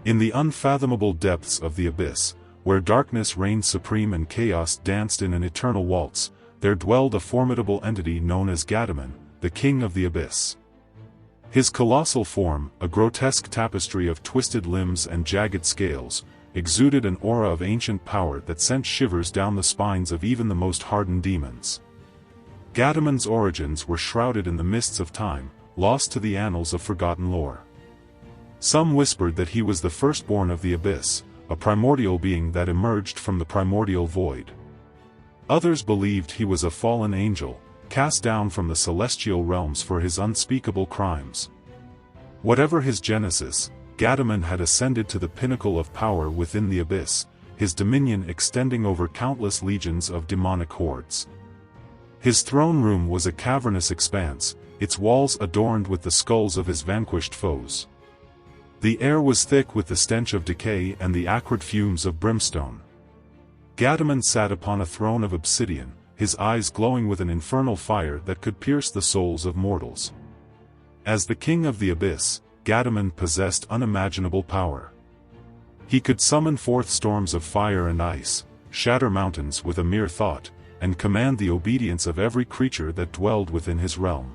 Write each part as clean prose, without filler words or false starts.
In the unfathomable depths of the abyss, where darkness reigned supreme and chaos danced in an eternal waltz, there dwelled a formidable entity known as Ghadamon, the king of the abyss. His colossal form, a grotesque tapestry of twisted limbs and jagged scales, exuded an aura of ancient power that sent shivers down the spines of even the most hardened demons. Ghadamon's origins were shrouded in the mists of time, lost to the annals of forgotten lore. Some whispered that he was the firstborn of the abyss, a primordial being that emerged from the primordial void. Others believed he was a fallen angel, cast down from the celestial realms for his unspeakable crimes. Whatever his genesis, Ghadamon had ascended to the pinnacle of power within the abyss, his dominion extending over countless legions of demonic hordes. His throne room was a cavernous expanse, its walls adorned with the skulls of his vanquished foes. The air was thick with the stench of decay and the acrid fumes of brimstone. Ghadamon sat upon a throne of obsidian, his eyes glowing with an infernal fire that could pierce the souls of mortals. As the king of the abyss, Ghadamon possessed unimaginable power. He could summon forth storms of fire and ice, shatter mountains with a mere thought, and command the obedience of every creature that dwelled within his realm.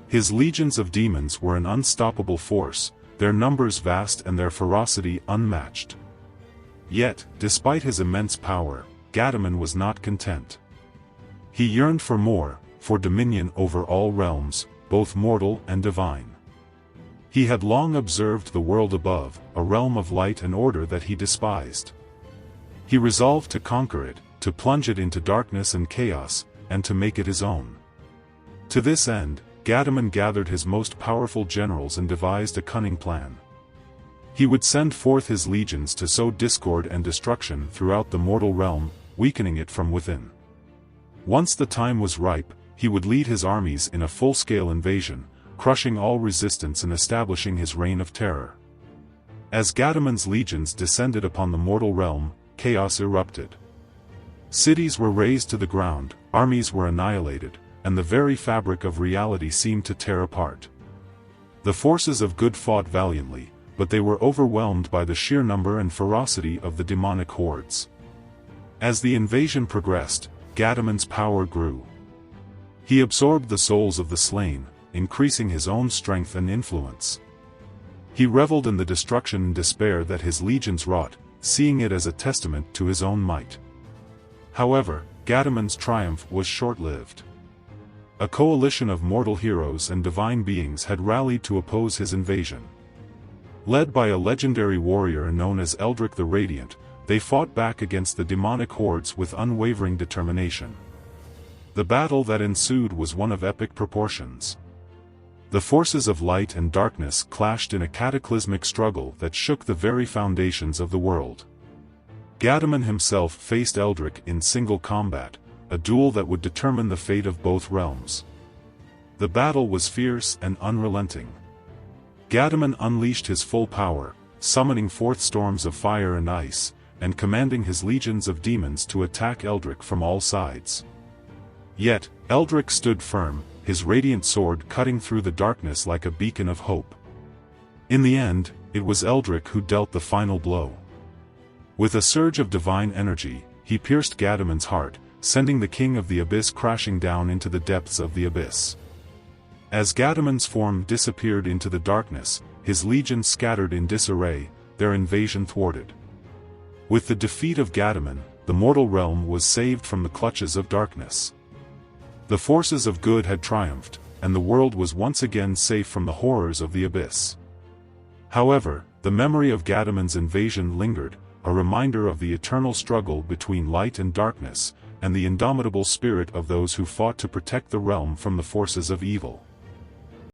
His legions of demons were an unstoppable force, their numbers vast and their ferocity unmatched. Yet, despite his immense power, Ghadamon was not content. He yearned for more, for dominion over all realms, both mortal and divine. He had long observed the world above, a realm of light and order that he despised. He resolved to conquer it, to plunge it into darkness and chaos, and to make it his own. To this end, Ghadamon gathered his most powerful generals and devised a cunning plan. He would send forth his legions to sow discord and destruction throughout the mortal realm, weakening it from within. Once the time was ripe, he would lead his armies in a full-scale invasion, crushing all resistance and establishing his reign of terror. As Ghadamon's legions descended upon the mortal realm, chaos erupted. Cities were razed to the ground, armies were annihilated, and the very fabric of reality seemed to tear apart. The forces of good fought valiantly, but they were overwhelmed by the sheer number and ferocity of the demonic hordes. As the invasion progressed, Ghadamon's power grew. He absorbed the souls of the slain, increasing his own strength and influence. He reveled in the destruction and despair that his legions wrought, seeing it as a testament to his own might. However, Ghadamon's triumph was short-lived. A coalition of mortal heroes and divine beings had rallied to oppose his invasion. Led by a legendary warrior known as Eldric the Radiant, they fought back against the demonic hordes with unwavering determination. The battle that ensued was one of epic proportions. The forces of light and darkness clashed in a cataclysmic struggle that shook the very foundations of the world. Ghadamon himself faced Eldric in single combat, a duel that would determine the fate of both realms. The battle was fierce and unrelenting. Ghadamon unleashed his full power, summoning forth storms of fire and ice, and commanding his legions of demons to attack Eldric from all sides. Yet, Eldric stood firm, his radiant sword cutting through the darkness like a beacon of hope. In the end, it was Eldric who dealt the final blow. With a surge of divine energy, he pierced Ghadamon's heart, sending the king of the abyss crashing down into the depths of the abyss. As Ghadamon's form disappeared into the darkness, his legions scattered in disarray, their invasion thwarted. With the defeat of Ghadamon, the mortal realm was saved from the clutches of darkness. The forces of good had triumphed, and the world was once again safe from the horrors of the abyss. However, the memory of Ghadamon's invasion lingered, a reminder of the eternal struggle between light and darkness, and the indomitable spirit of those who fought to protect the realm from the forces of evil.